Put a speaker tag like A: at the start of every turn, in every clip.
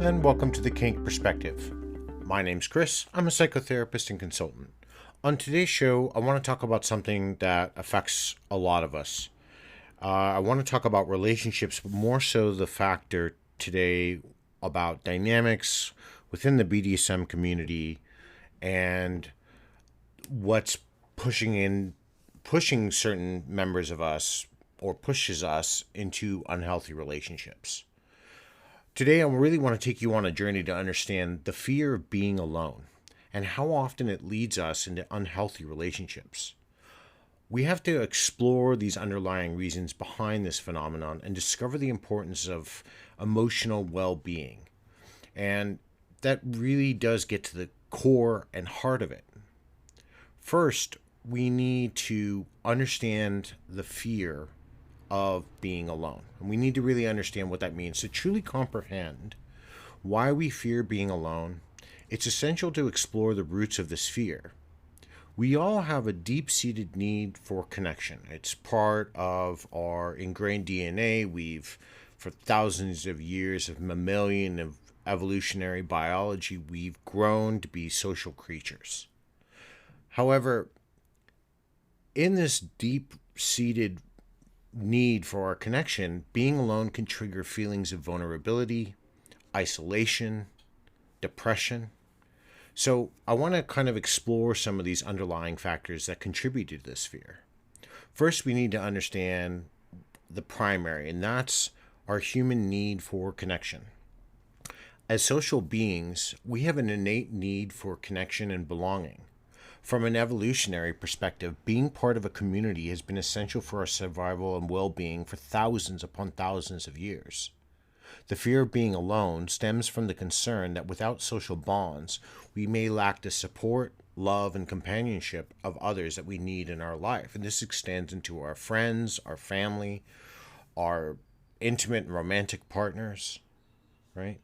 A: and welcome to the Kink Perspective. My name's Chris. I'm a psychotherapist and consultant. On today's show, I want to talk about something that affects a lot of us. I want to talk about relationships, but more so the factor today about dynamics within the BDSM community and what's pushing certain members of us or pushes us into unhealthy relationships. Today, I really want to take you on a journey to understand the fear of being alone and how often it leads us into unhealthy relationships. We have to explore these underlying reasons behind this phenomenon and discover the importance of emotional well-being. And that really does get to the core and heart of it. First, we need to understand the fear of being alone. And we need to really understand what that means. To truly comprehend why we fear being alone, it's essential to explore the roots of this fear. We all have a deep-seated need for connection. It's part of our ingrained DNA. For thousands of years of mammalian of evolutionary biology, we've grown to be social creatures. However, in this deep-seated need for our connection, being alone can trigger feelings of vulnerability, isolation, depression. So I want to kind of explore some of these underlying factors that contribute to this fear. First, we need to understand the primary, and that's our human need for connection. As social beings, we have an innate need for connection and belonging. From an evolutionary perspective, being part of a community has been essential for our survival and well-being for thousands upon thousands of years. The fear of being alone stems from the concern that without social bonds, we may lack the support, love, and companionship of others that we need in our life. And this extends into our friends, our family, our intimate and romantic partners, right?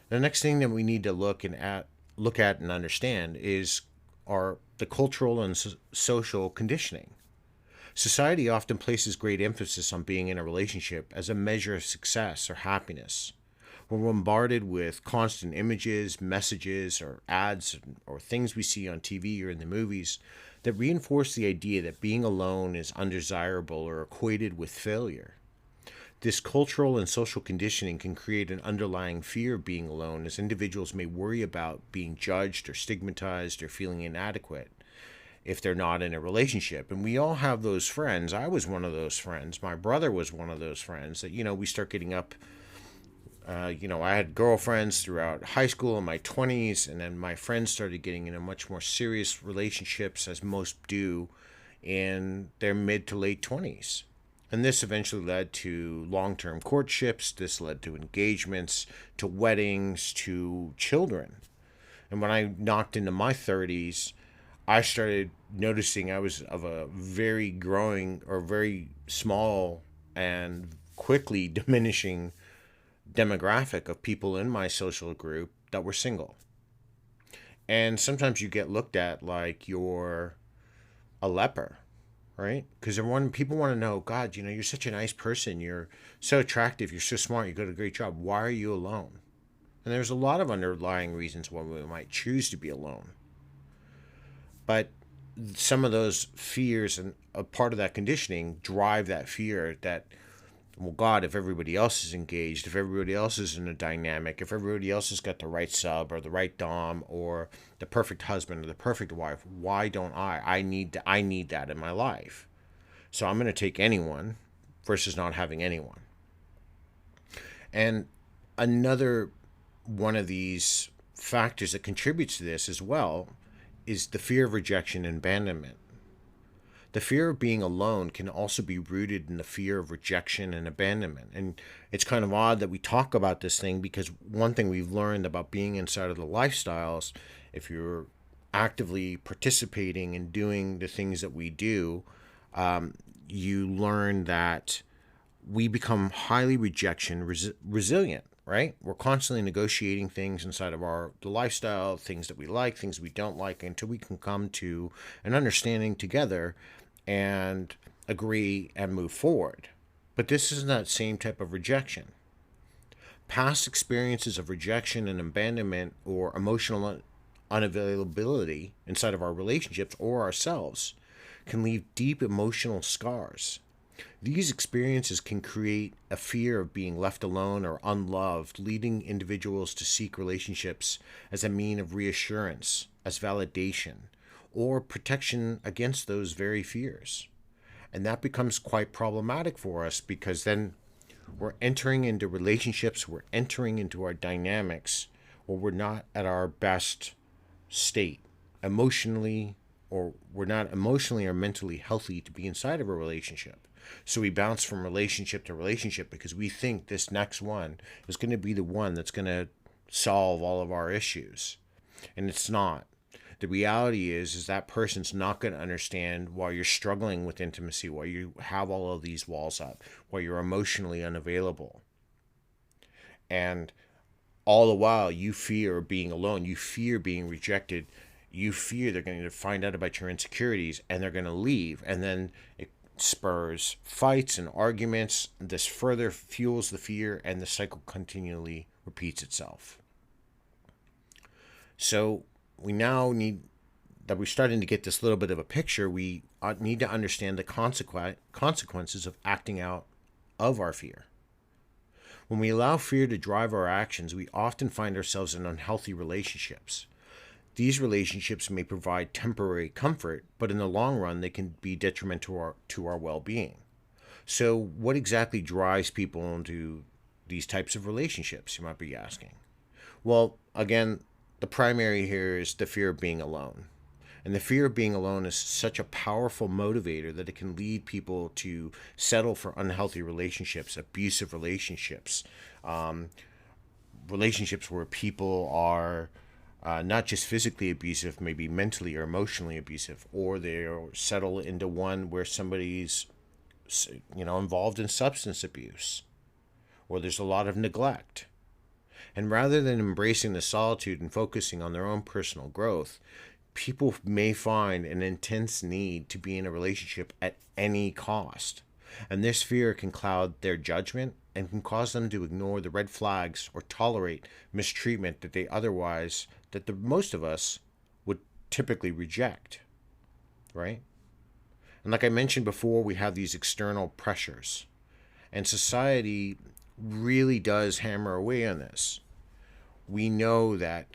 A: The next thing that we need to look at and understand is the cultural and social conditioning. Society often places great emphasis on being in a relationship as a measure of success or happiness. We're bombarded with constant images, messages, or ads, or things we see on TV or in the movies that reinforce the idea that being alone is undesirable or equated with failure. This cultural and social conditioning can create an underlying fear of being alone, as individuals may worry about being judged or stigmatized or feeling inadequate if they're not in a relationship. And we all have those friends. I was one of those friends. My brother was one of those friends that, we start getting up. I had girlfriends throughout high school and my 20s, and then my friends started getting into much more serious relationships, as most do, in their mid to late 20s. And this eventually led to long-term courtships. This led to engagements, to weddings, to children. And when I knocked into my 30s, I started noticing I was of a very growing or very small and quickly diminishing demographic of people in my social group that were single. And sometimes you get looked at like you're a leper, right? Because people want to know, God, you're such a nice person. You're so attractive. You're so smart. You got a great job. Why are you alone? And there's a lot of underlying reasons why we might choose to be alone. But some of those fears and a part of that conditioning drive that fear that, well, God, if everybody else is engaged, if everybody else is in a dynamic, if everybody else has got the right sub or the right dom or the perfect husband or the perfect wife, why don't I? I need that in my life. So I'm going to take anyone versus not having anyone. And another one of these factors that contributes to this as well is the fear of rejection and abandonment. The fear of being alone can also be rooted in the fear of rejection and abandonment. And it's kind of odd that we talk about this thing, because one thing we've learned about being inside of the lifestyles, if you're actively participating and doing the things that we do, you learn that we become highly rejection resilient, right? We're constantly negotiating things inside of the lifestyle, things that we like, things we don't like, until we can come to an understanding together and agree and move forward. But this is that same type of rejection. Past experiences of rejection and abandonment or emotional unavailability inside of our relationships or ourselves can leave deep emotional scars. These experiences can create a fear of being left alone or unloved, leading individuals to seek relationships as a mean of reassurance, as validation, or protection against those very fears. And that becomes quite problematic for us because then we're entering into relationships, we're entering into our dynamics where we're not at our best state emotionally, or we're not emotionally or mentally healthy to be inside of a relationship. So we bounce from relationship to relationship because we think this next one is going to be the one that's going to solve all of our issues. And it's not. The reality is that person's not going to understand why you're struggling with intimacy, why you have all of these walls up, why you're emotionally unavailable. And all the while you fear being alone, you fear being rejected, you fear they're going to find out about your insecurities and they're going to leave. And then it spurs fights and arguments. This further fuels the fear and the cycle continually repeats itself. So we now need that we're starting to get this little bit of a picture. We need to understand the consequences of acting out of our fear. When we allow fear to drive our actions, we often find ourselves in unhealthy relationships. These relationships may provide temporary comfort, but in the long run, they can be detrimental to our well-being. So what exactly drives people into these types of relationships, you might be asking? Well, again, the primary here is the fear of being alone. And the fear of being alone is such a powerful motivator that it can lead people to settle for unhealthy relationships, abusive relationships, relationships where people are not just physically abusive, maybe mentally or emotionally abusive, or they settle into one where somebody's, involved in substance abuse, or there's a lot of neglect. And rather than embracing the solitude and focusing on their own personal growth, people may find an intense need to be in a relationship at any cost. And this fear can cloud their judgment and can cause them to ignore the red flags or tolerate mistreatment that the most of us would typically reject, right? And like I mentioned before, we have these external pressures. And society really does hammer away on this. We know that,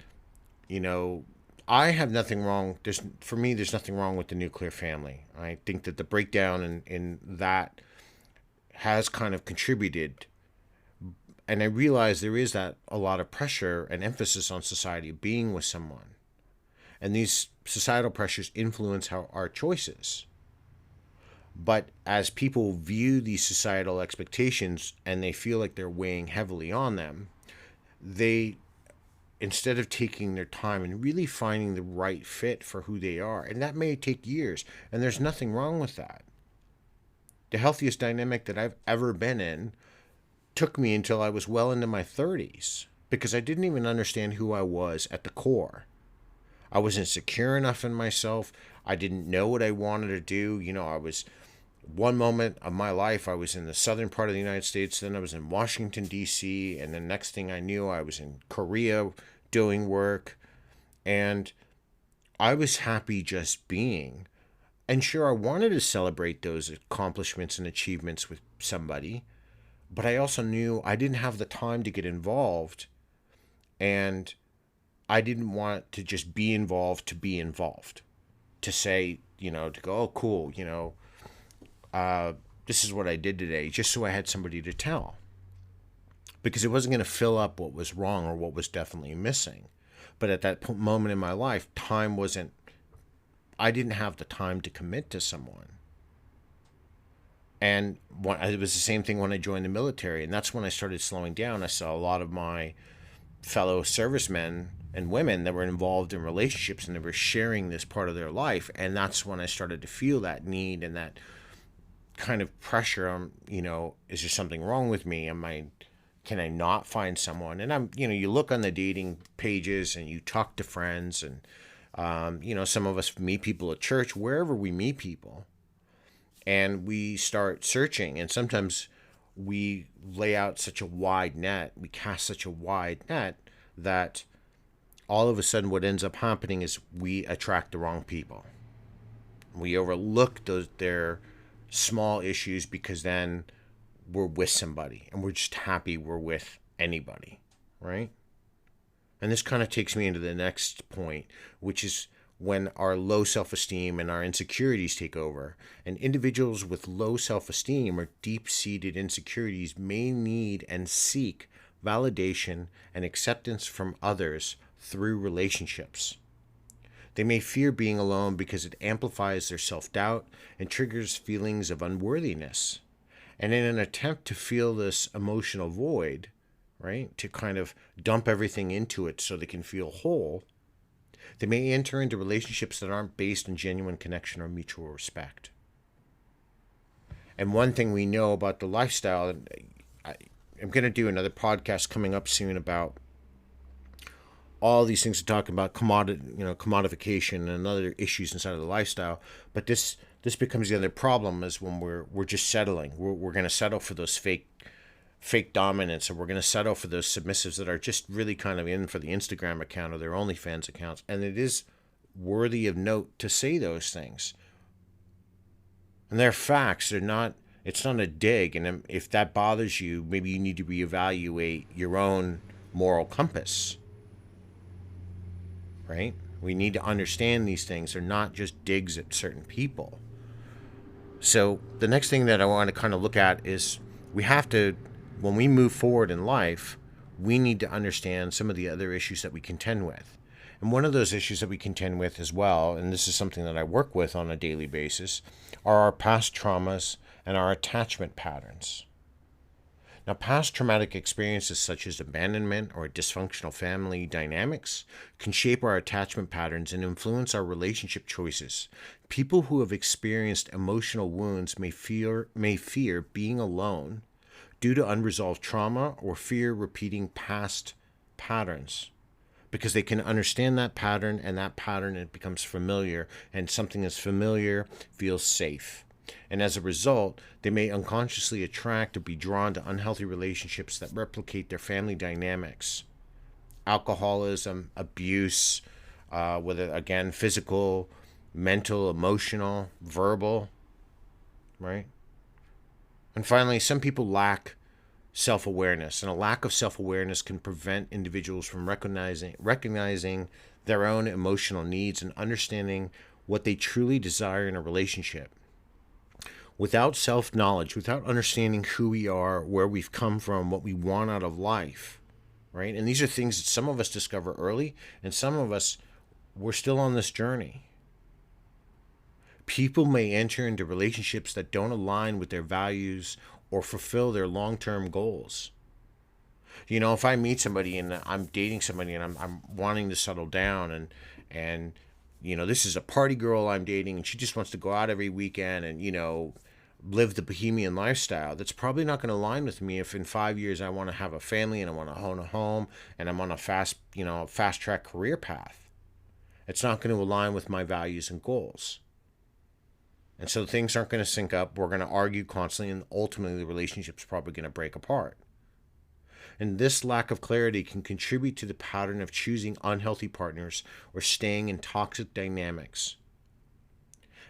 A: I have nothing wrong. For me, there's nothing wrong with the nuclear family. I think that the breakdown in that has kind of contributed. And I realize there is that a lot of pressure and emphasis on society being with someone. And these societal pressures influence our choices. But as people view these societal expectations and they feel like they're weighing heavily on them, they, instead of taking their time and really finding the right fit for who they are, and that may take years, and there's nothing wrong with that. The healthiest dynamic that I've ever been in took me until I was well into my 30s because I didn't even understand who I was at the core. I wasn't secure enough in myself. I didn't know what I wanted to do. I was, one moment of my life, I was in the southern part of the United States. Then I was in Washington, D.C. And the next thing I knew, I was in Korea doing work. And I was happy just being. And sure, I wanted to celebrate those accomplishments and achievements with somebody. But I also knew I didn't have the time to get involved. And I didn't want to just be involved to be involved. To say, to go, oh, cool, this is what I did today, just so I had somebody to tell. Because it wasn't going to fill up what was wrong or what was definitely missing. But at that moment in my life, I didn't have the time to commit to someone. And it was the same thing when I joined the military. And that's when I started slowing down. I saw a lot of my fellow servicemen and women that were involved in relationships and they were sharing this part of their life. And that's when I started to feel that need and that kind of pressure on, is there something wrong with me? Can I not find someone? And you look on the dating pages and you talk to friends and, some of us meet people at church, wherever we meet people, and we start searching. And sometimes we lay out such a wide net, we cast such a wide net that all of a sudden what ends up happening is we attract the wrong people. We overlook their small issues because then we're with somebody and we're just happy we're with anybody, right? And this kind of takes me into the next point, which is when our low self-esteem and our insecurities take over. And individuals with low self-esteem or deep-seated insecurities may need and seek validation and acceptance from others through relationships. They may fear being alone because it amplifies their self-doubt and triggers feelings of unworthiness. And in an attempt to fill this emotional void, right, to kind of dump everything into it so they can feel whole, they may enter into relationships that aren't based on genuine connection or mutual respect. And one thing we know about the lifestyle, and I'm going to do another podcast coming up soon about all these things to talk about commodification and other issues inside of the lifestyle. But this becomes the other problem is when we're just settling. We're going to settle for those fake dominance, and we're going to settle for those submissives that are just really kind of in for the Instagram account or their OnlyFans accounts. And it is worthy of note to say those things. And they're facts. They're not. It's not a dig. And if that bothers you, maybe you need to reevaluate your own moral compass. Right? We need to understand these things. They're not just digs at certain people. So the next thing that I want to kind of look at is we have to, when we move forward in life, we need to understand some of the other issues that we contend with. And one of those issues that we contend with as well, and this is something that I work with on a daily basis, are our past traumas and our attachment patterns. Now, past traumatic experiences such as abandonment or dysfunctional family dynamics can shape our attachment patterns and influence our relationship choices. People who have experienced emotional wounds may fear being alone due to unresolved trauma or fear repeating past patterns, because they can understand that pattern, and that pattern, it becomes familiar, and something that's familiar feels safe. And as a result, they may unconsciously attract or be drawn to unhealthy relationships that replicate their family dynamics. Alcoholism, abuse, whether, again, physical, mental, emotional, verbal, right? And finally, some people lack self-awareness, and a lack of self-awareness can prevent individuals from recognizing their own emotional needs and understanding what they truly desire in a relationship. Without self-knowledge, without understanding who we are, where we've come from, what we want out of life, right? And these are things that some of us discover early, and some of us, we're still on this journey. People may enter into relationships that don't align with their values or fulfill their long-term goals. You know, if I meet somebody and I'm dating somebody and I'm wanting to settle down, and you know, this is a party girl I'm dating and she just wants to go out every weekend and, you know, live the bohemian lifestyle, that's probably not going to align with me if in 5 years I want to have a family and I want to own a home and I'm on a fast track career path. It's not going to align with my values and goals. And so things aren't going to sync up. We're going to argue constantly, and ultimately the relationship's probably going to break apart. And this lack of clarity can contribute to the pattern of choosing unhealthy partners or staying in toxic dynamics.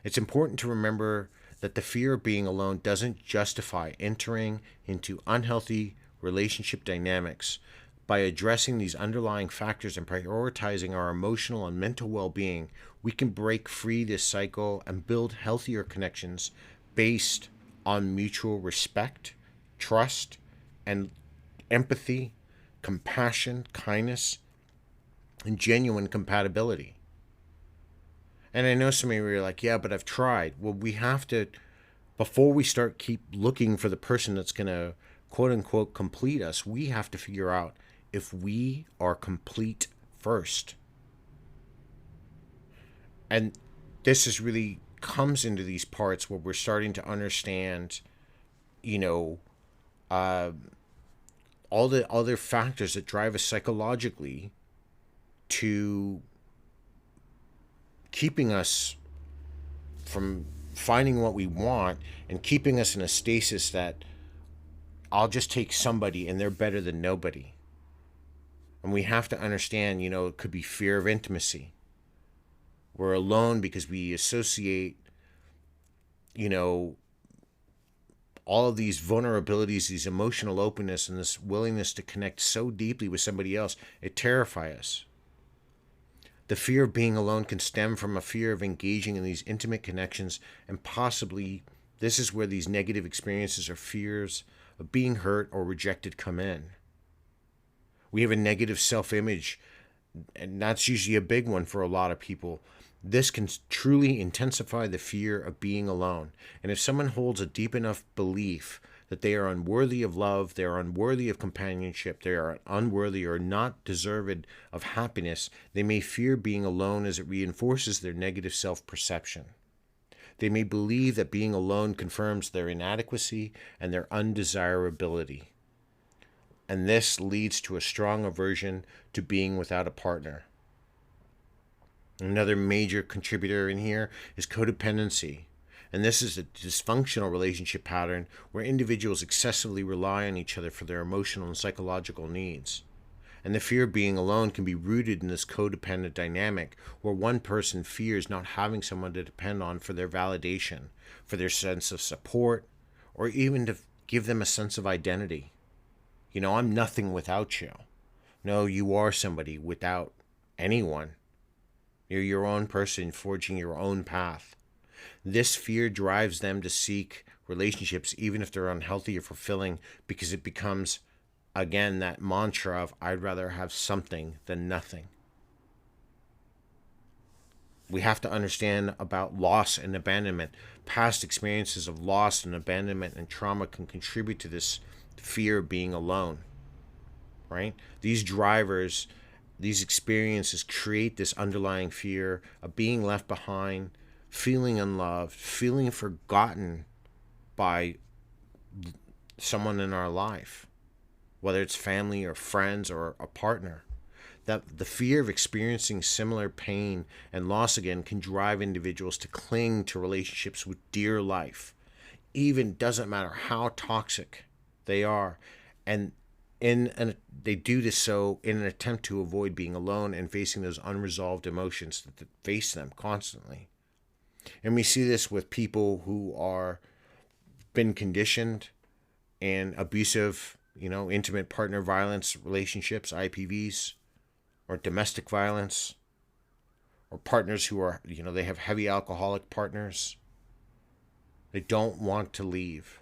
A: It's important to remember that the fear of being alone doesn't justify entering into unhealthy relationship dynamics. By addressing these underlying factors and prioritizing our emotional and mental well-being, we can break free this cycle and build healthier connections based on mutual respect, trust, and empathy, compassion, kindness, and genuine compatibility. And I know some of you are like, yeah, but I've tried. Well, we have to, before we keep looking for the person that's going to quote unquote complete us, we have to figure out if we are complete first. And this is really comes into these parts where we're starting to understand, you know, all the other factors that drive us psychologically to keeping us from finding what we want and keeping us in a stasis that I'll just take somebody and they're better than nobody. And we have to understand, it could be fear of intimacy. We're alone because we associate, you know, all of these vulnerabilities, these emotional openness, and this willingness to connect so deeply with somebody else. It terrifies us. The fear of being alone can stem from a fear of engaging in these intimate connections, and possibly this is where these negative experiences or fears of being hurt or rejected come in. We have a negative self-image, and that's usually a big one for a lot of people. This can truly intensify the fear of being alone. And if someone holds a deep enough belief that they are unworthy of love, they are unworthy of companionship, they are unworthy or not deserved of happiness, they may fear being alone as it reinforces their negative self-perception. They may believe that being alone confirms their inadequacy and their undesirability. And this leads to a strong aversion to being without a partner. Another major contributor in here is codependency. And this is a dysfunctional relationship pattern where individuals excessively rely on each other for their emotional and psychological needs. And the fear of being alone can be rooted in this codependent dynamic where one person fears not having someone to depend on for their validation, for their sense of support, or even to give them a sense of identity. I'm nothing without you. No, you are somebody without anyone. You're your own person forging your own path. This fear drives them to seek relationships even if they're unhealthy or fulfilling, because it becomes, again, that mantra of I'd rather have something than nothing. We have to understand about loss and abandonment. Past experiences of loss and abandonment and trauma can contribute to this fear of being alone, right? These drivers, these experiences create this underlying fear of being left behind, feeling unloved, feeling forgotten by someone in our life, whether it's family or friends or a partner. That the fear of experiencing similar pain and loss again can drive individuals to cling to relationships with dear life, even doesn't matter how toxic they are. And they do this so in an attempt to avoid being alone and facing those unresolved emotions that face them constantly. And we see this with people who are been conditioned in abusive, intimate partner violence relationships, IPVs, or domestic violence, or partners who are, they have heavy alcoholic partners. They don't want to leave.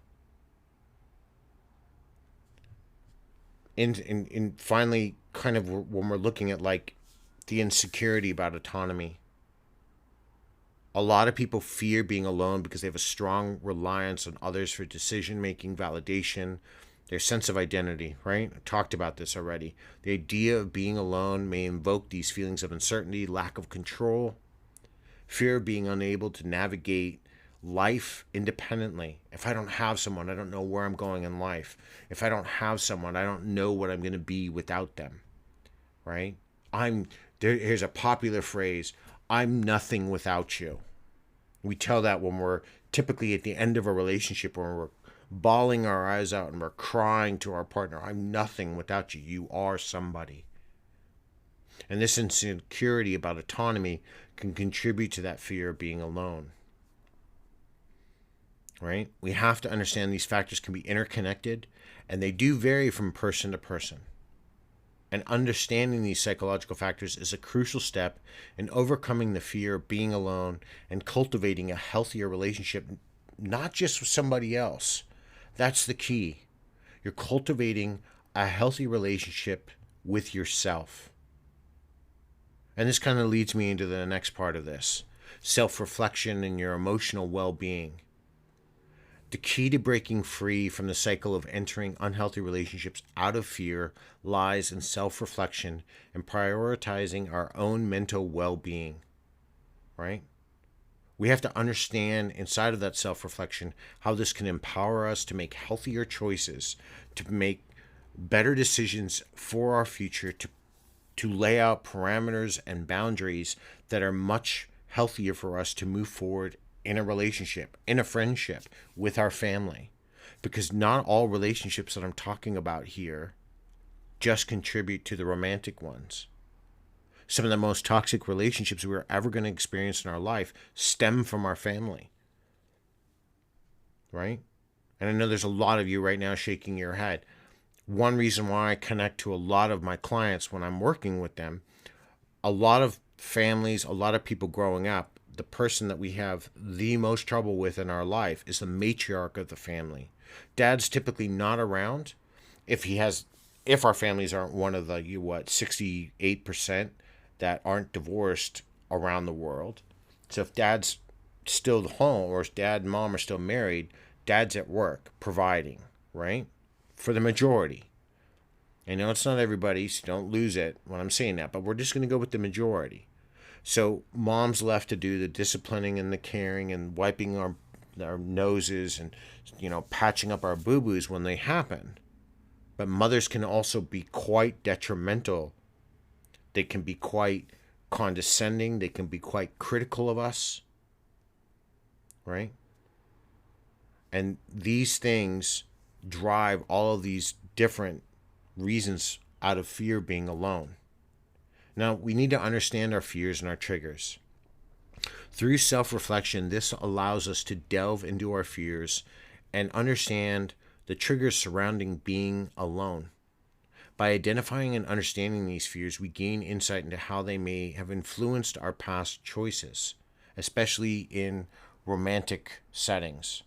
A: And finally, kind of when we're looking at like the insecurity about autonomy, a lot of people fear being alone because they have a strong reliance on others for decision-making, validation, their sense of identity, right? I talked about this already. The idea of being alone may invoke these feelings of uncertainty, lack of control, fear of being unable to navigate life independently. If I don't have someone, I don't know where I'm going in life. If I don't have someone, I don't know what I'm going to be without them, right? Here's a popular phrase, I'm nothing without you. We tell that when we're typically at the end of a relationship, when we're bawling our eyes out and we're crying to our partner, I'm nothing without you. You are somebody. And this insecurity about autonomy can contribute to that fear of being alone. Right? We have to understand these factors can be interconnected, and they do vary from person to person. And understanding these psychological factors is a crucial step in overcoming the fear of being alone and cultivating a healthier relationship, not just with somebody else. That's the key. You're cultivating a healthy relationship with yourself. And this kind of leads me into the next part of this, self-reflection and your emotional well-being. The key to breaking free from the cycle of entering unhealthy relationships out of fear lies in self-reflection and prioritizing our own mental well-being, right? We have to understand inside of that self-reflection how this can empower us to make healthier choices, to make better decisions for our future, to lay out parameters and boundaries that are much healthier for us to move forward in a relationship, in a friendship, with our family. because not all relationships that I'm talking about here just contribute to the romantic ones. Some of the most toxic relationships we're ever going to experience in our life stem from our family, right? And I know there's a lot of you right now shaking your head. One reason why I connect to a lot of my clients when I'm working with them, a lot of families, a lot of people growing up, the person that we have the most trouble with in our life is the matriarch of the family. Dad's typically not around. If our families aren't one of the 68% that aren't divorced around the world. So if dad's still home, or if dad and mom are still married, dad's at work providing, right? For the majority. I know it's not everybody, so don't lose it when I'm saying that, but we're just going to go with the majority. So mom's left to do the disciplining and the caring and wiping our noses and, patching up our boo-boos when they happen. But mothers can also be quite detrimental. They can be quite condescending. They can be quite critical of us, right? And these things drive all of these different reasons out of fear of being alone. Now, we need to understand our fears and our triggers. Through self-reflection, this allows us to delve into our fears and understand the triggers surrounding being alone. By identifying and understanding these fears, we gain insight into how they may have influenced our past choices, especially in romantic settings.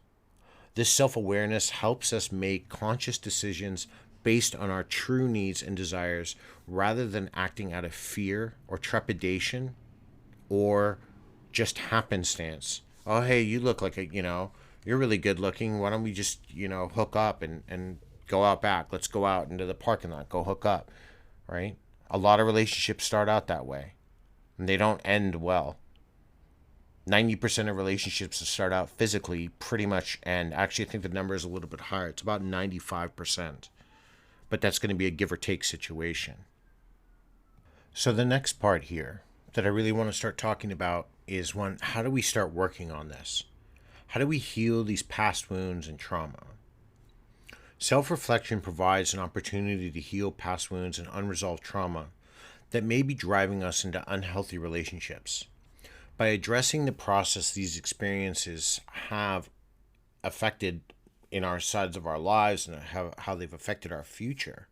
A: This self-awareness helps us make conscious decisions based on our true needs and desires rather than acting out of fear or trepidation or just happenstance. Oh, hey, you look like you're really good looking. Why don't we just, hook up and go out back? Let's go out into the parking lot, go hook up, right? A lot of relationships start out that way, and they don't end well. 90% of relationships that start out physically pretty much end. Actually, I think the number is a little bit higher. It's about 95%. But that's going to be a give or take situation. So the next part here that I really want to start talking about is how do we start working on this? How do we heal these past wounds and trauma? Self-reflection provides an opportunity to heal past wounds and unresolved trauma that may be driving us into unhealthy relationships. By addressing the process these experiences have affected in our sides of our lives and how they've affected our future,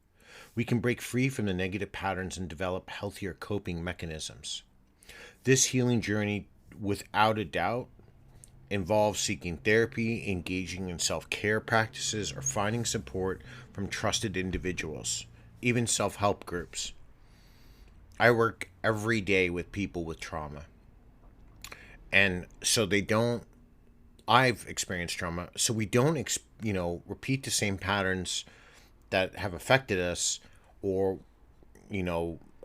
A: we can break free from the negative patterns and develop healthier coping mechanisms. This healing journey, without a doubt, involves seeking therapy, engaging in self-care practices, or finding support from trusted individuals, even self-help groups. I work every day with people with trauma. And so I've experienced trauma, so we don't, repeat the same patterns that have affected us or,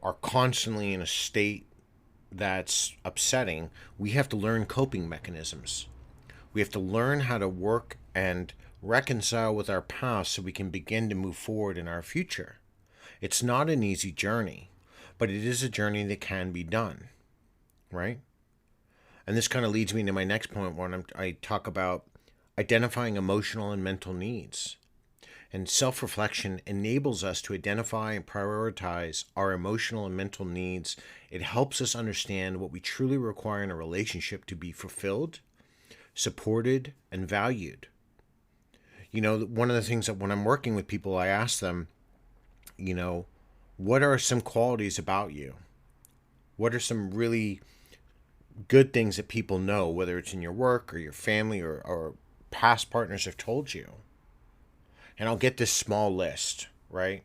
A: are constantly in a state that's upsetting. We have to learn coping mechanisms. We have to learn how to work and reconcile with our past so we can begin to move forward in our future. It's not an easy journey, but it is a journey that can be done, right? And this kind of leads me to my next point when I talk about identifying emotional and mental needs. And self-reflection enables us to identify and prioritize our emotional and mental needs. It helps us understand what we truly require in a relationship to be fulfilled, supported, and valued. One of the things that when I'm working with people, I ask them, what are some qualities about you? What are some really good things that people know, whether it's in your work or your family or past partners have told you? And I'll get this small list, right?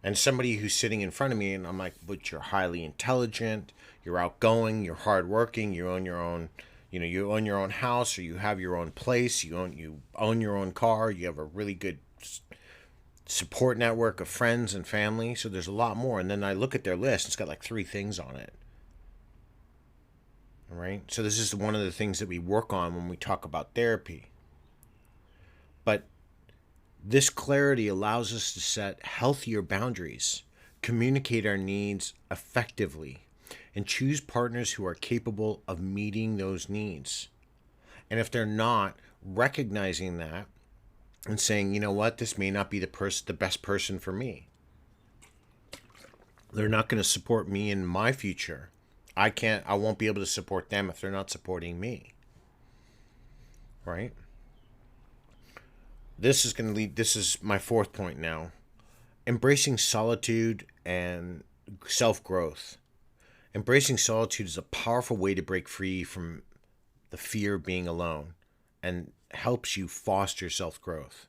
A: And somebody who's sitting in front of me, and I'm like, but you're highly intelligent, you're outgoing, you're hardworking, you own your own, you own your own house, or you have your own place, you own your own car, you have a really good support network of friends and family. So there's a lot more. And then I look at their list, it's got like 3 things on it. All right. So this is one of the things that we work on when we talk about therapy. But this clarity allows us to set healthier boundaries, communicate our needs effectively, and choose partners who are capable of meeting those needs. And if they're not, recognizing that and saying, you know what, this may not be the best person for me. They're not going to support me in my future. I won't be able to support them if they're not supporting me. Right? This is my fourth point now. Embracing solitude and self-growth. Embracing solitude is a powerful way to break free from the fear of being alone and helps you foster self-growth.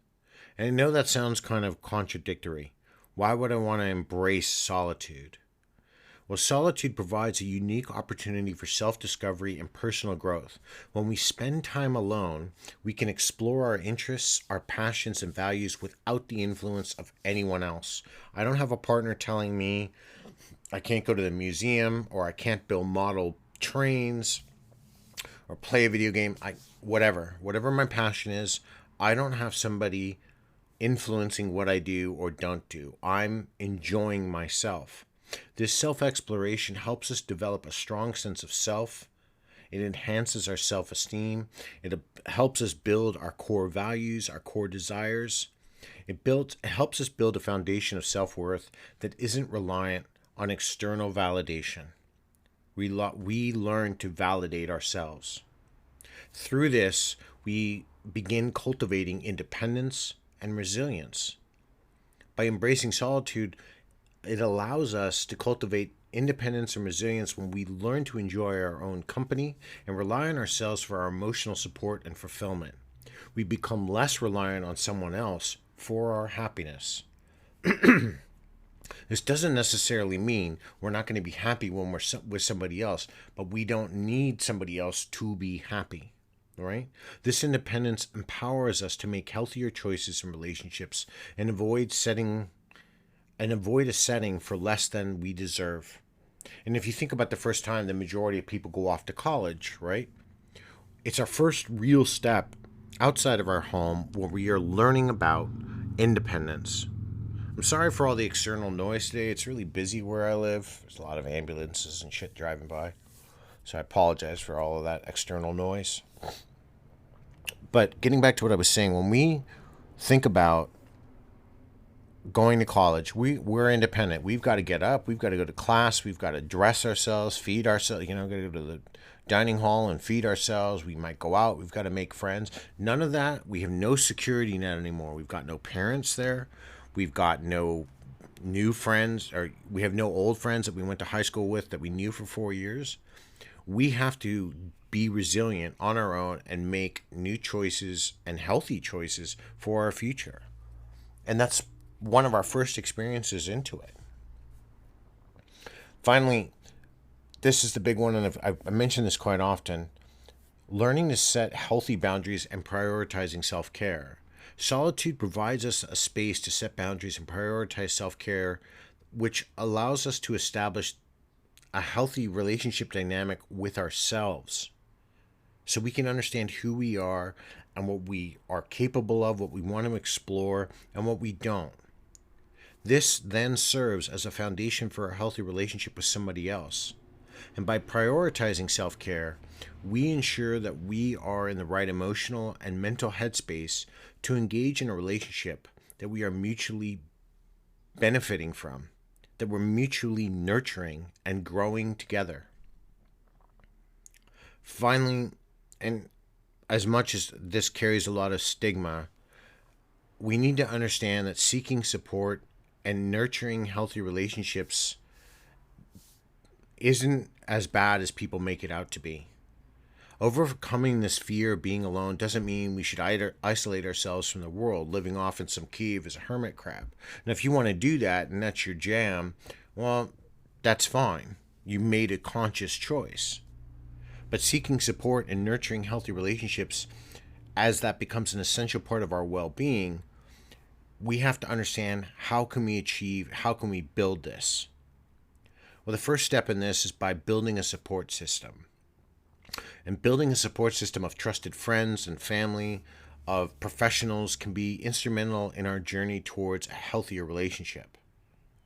A: And I know that sounds kind of contradictory. Why would I want to embrace solitude? Well, solitude provides a unique opportunity for self discovery and personal growth. When we spend time alone, we can explore our interests, our passions, and values without the influence of anyone else. I don't have a partner telling me I can't go to the museum or I can't build model trains or play a video game. Whatever my passion is, I don't have somebody influencing what I do or don't do. I'm enjoying myself. This self exploration helps us develop a strong sense of self. It enhances our self esteem. It helps us build our core values, our core desires. It helps us build a foundation of self worth that isn't reliant on external validation. We learn to validate ourselves. Through this, we begin cultivating independence and resilience. By embracing solitude, it allows us to cultivate independence and resilience when we learn to enjoy our own company and rely on ourselves for our emotional support and fulfillment. We become less reliant on someone else for our happiness. This doesn't necessarily mean we're not going to be happy when we're with somebody else, but we don't need somebody else to be happy. Right? This independence empowers us to make healthier choices in relationships and avoid a setting for less than we deserve. And if you think about the first time the majority of people go off to college, right? It's our first real step outside of our home where we are learning about independence. I'm sorry for all the external noise today. It's really busy where I live. There's a lot of ambulances and shit driving by. So I apologize for all of that external noise. But getting back to what I was saying, when we think about going to college, we're independent. We've got to get up. We've got to go to class. We've got to dress ourselves, feed ourselves. Got to go to the dining hall and feed ourselves. We might go out. We've got to make friends. None of that. We have no security net anymore. We've got no parents there. We've got no new friends, or we have no old friends that we went to high school with that we knew for 4 years. We have to be resilient on our own and make new choices and healthy choices for our future. And that's one of our first experiences into it. Finally, this is the big one, and I mention this quite often: learning to set healthy boundaries and prioritizing self-care. Solitude provides us a space to set boundaries and prioritize self-care, which allows us to establish a healthy relationship dynamic with ourselves so we can understand who we are and what we are capable of, what we want to explore, and what we don't. This then serves as a foundation for a healthy relationship with somebody else. And by prioritizing self-care, we ensure that we are in the right emotional and mental headspace to engage in a relationship that we are mutually benefiting from, that we're mutually nurturing and growing together. Finally, and as much as this carries a lot of stigma, we need to understand that seeking support and nurturing healthy relationships isn't as bad as people make it out to be. Overcoming this fear of being alone doesn't mean we should isolate ourselves from the world, living off in some cave as a hermit crab. Now, if you want to do that and that's your jam, well, that's fine. You made a conscious choice. But seeking support and nurturing healthy relationships, as that becomes an essential part of our well-being, we have to understand how can we build this? Well, the first step in this is by building a support system. And building a support system of trusted friends and family, of professionals, can be instrumental in our journey towards a healthier relationship,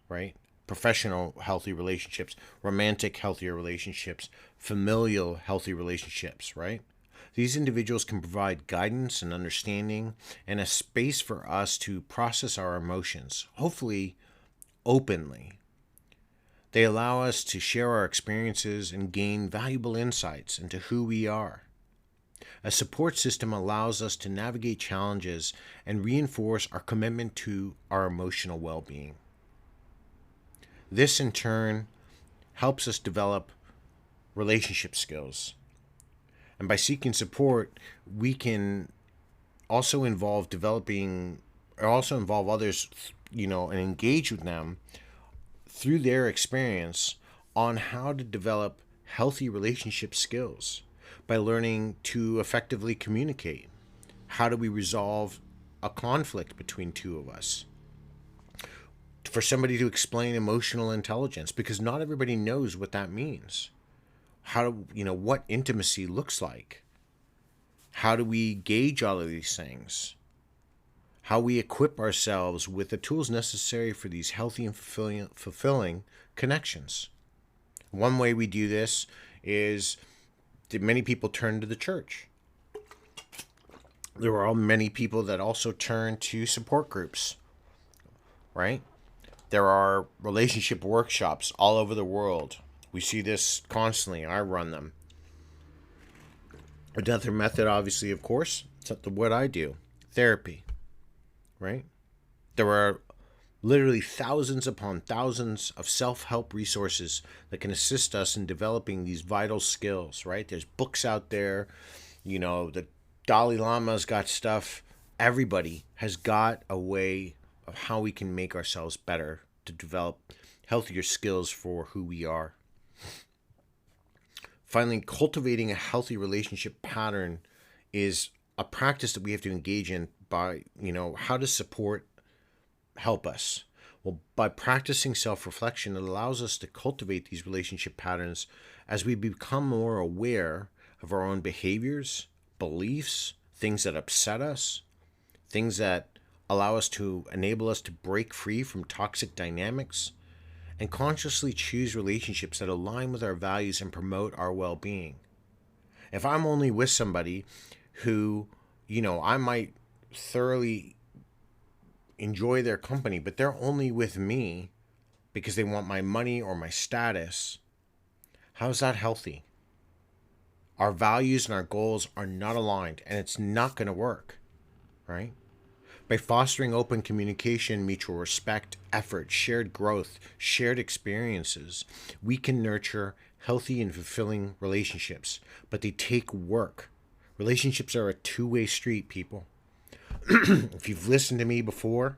A: right? Professional healthy relationships, romantic healthier relationships, familial healthy relationships, right? These individuals can provide guidance and understanding and a space for us to process our emotions, hopefully openly. They allow us to share our experiences and gain valuable insights into who we are. A support system allows us to navigate challenges and reinforce our commitment to our emotional well being. This, in turn, helps us develop relationship skills. And by seeking support, we can also involve others, and engage with them through their experience on how to develop healthy relationship skills by learning to effectively communicate. How do we resolve a conflict between two of us? For somebody to explain emotional intelligence, because not everybody knows what that means. What intimacy looks like. How do we gauge all of these things? How we equip ourselves with the tools necessary for these healthy and fulfilling connections. One way we do this is that many people turn to the church. There are many people that also turn to support groups, right? There are relationship workshops all over the world. We see this constantly. I run them. Another method, obviously, of course, it's what I do. Therapy, right? There are literally thousands upon thousands of self-help resources that can assist us in developing these vital skills, right? There's books out there. The Dalai Lama's got stuff. Everybody has got a way of how we can make ourselves better to develop healthier skills for who we are. Finally, cultivating a healthy relationship pattern is a practice that we have to engage in by, how does support help us? Well, by practicing self-reflection, it allows us to cultivate these relationship patterns as we become more aware of our own behaviors, beliefs, things that upset us, things that enable us to break free from toxic dynamics, and consciously choose relationships that align with our values and promote our well-being. If I'm only with somebody who, I might thoroughly enjoy their company, but they're only with me because they want my money or my status, how's that healthy? Our values and our goals are not aligned, and it's not going to work, right? By fostering open communication, mutual respect, effort, shared growth, shared experiences, we can nurture healthy and fulfilling relationships. But they take work. Relationships are a two-way street, people. If you've listened to me before,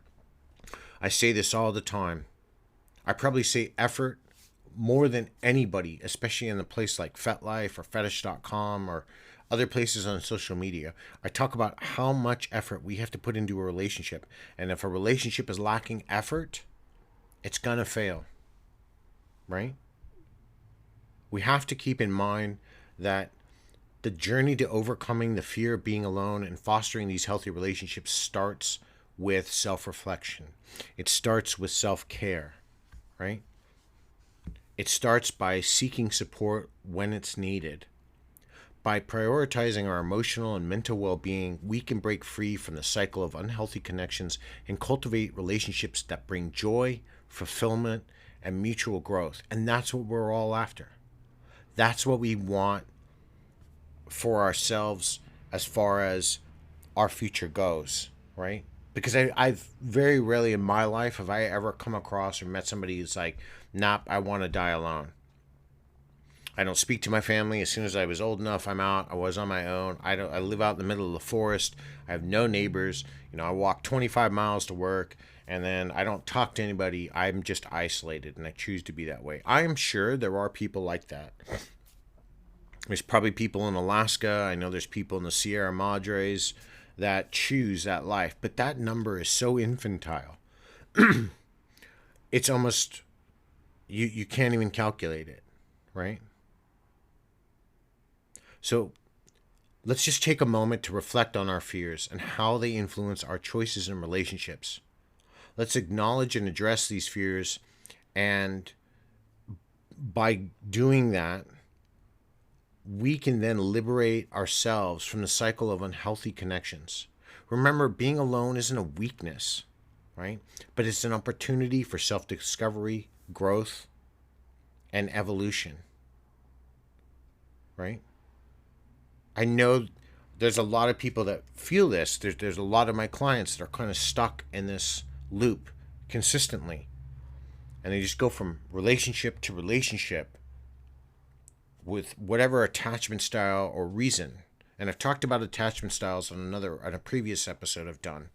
A: I say this all the time. I probably say effort more than anybody, especially in a place like FetLife or Fetish.com or other places on social media. I talk about how much effort we have to put into a relationship. And if a relationship is lacking effort, it's going to fail, right? We have to keep in mind that the journey to overcoming the fear of being alone and fostering these healthy relationships starts with self-reflection. It starts with self-care, right? It starts by seeking support when it's needed. By prioritizing our emotional and mental well-being, we can break free from the cycle of unhealthy connections and cultivate relationships that bring joy, fulfillment, and mutual growth. And that's what we're all after. That's what we want for ourselves as far as our future goes, right? Because I've very rarely in my life have I ever come across or met somebody who's like, nope, I want to die alone. I don't speak to my family. As soon as I was old enough, I'm out. I was on my own. I live out in the middle of the forest. I have no neighbors. I walk 25 miles to work, and then I don't talk to anybody. I'm just isolated, and I choose to be that way. I am sure there are people like that. There's probably people in Alaska. I know there's people in the Sierra Madres that choose that life, but that number is so infantile. It's almost, you can't even calculate it, right? So let's just take a moment to reflect on our fears and how they influence our choices in relationships. Let's acknowledge and address these fears, and by doing that, we can then liberate ourselves from the cycle of unhealthy connections. Remember, being alone isn't a weakness, right? But it's an opportunity for self discovery, growth, and evolution, right? I know there's a lot of people that feel this. There's a lot of my clients that are kind of stuck in this loop consistently. And they just go from relationship to relationship with whatever attachment style or reason. And I've talked about attachment styles on a previous episode I've done,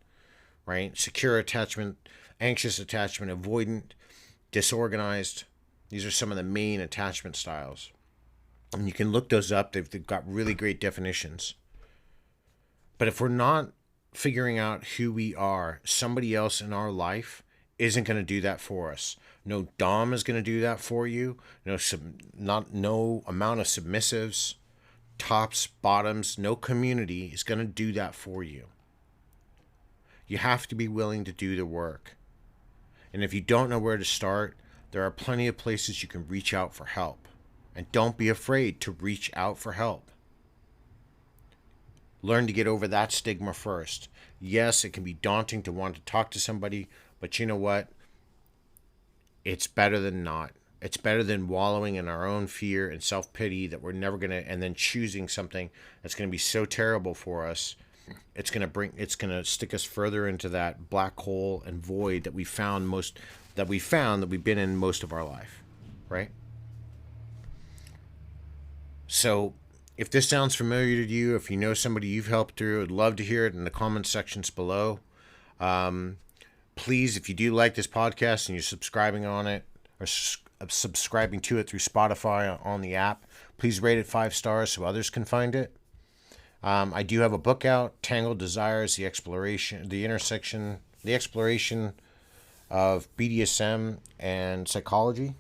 A: right? Secure attachment, anxious attachment, avoidant, disorganized. These are some of the main attachment styles. And you can look those up. They've got really great definitions. But if we're not figuring out who we are, somebody else in our life isn't going to do that for us. No dom is going to do that for you. No amount of submissives, tops, bottoms, no community is going to do that for you. You have to be willing to do the work. And if you don't know where to start, there are plenty of places you can reach out for help. And don't be afraid to reach out for help. Learn to get over that stigma first. Yes, it can be daunting to want to talk to somebody, but you know what? It's better than not. It's better than wallowing in our own fear and self-pity that we're never going to, and then choosing something that's going to be so terrible for us. It's going to stick us further into that black hole and void that we've been in most of our life, right? So if this sounds familiar to you, if you know somebody you've helped through, I'd love to hear it in the comment sections below. Please, if you do like this podcast and you're subscribing on it or subscribing to it through Spotify on the app, please rate it 5 stars so others can find it. I do have a book out, Tangled Desires, the exploration of BDSM and psychology.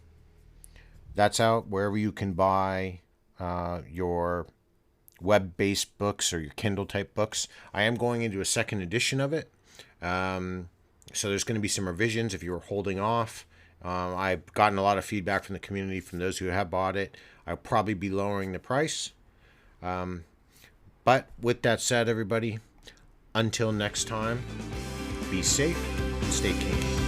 A: That's out wherever you can buy your web-based books or your Kindle type books. I am going into a second edition of it. So there's going to be some revisions if you were holding off. I've gotten a lot of feedback from the community from those who have bought it. I'll probably be lowering the price. But with that said, everybody, until next time, be safe and stay kinky.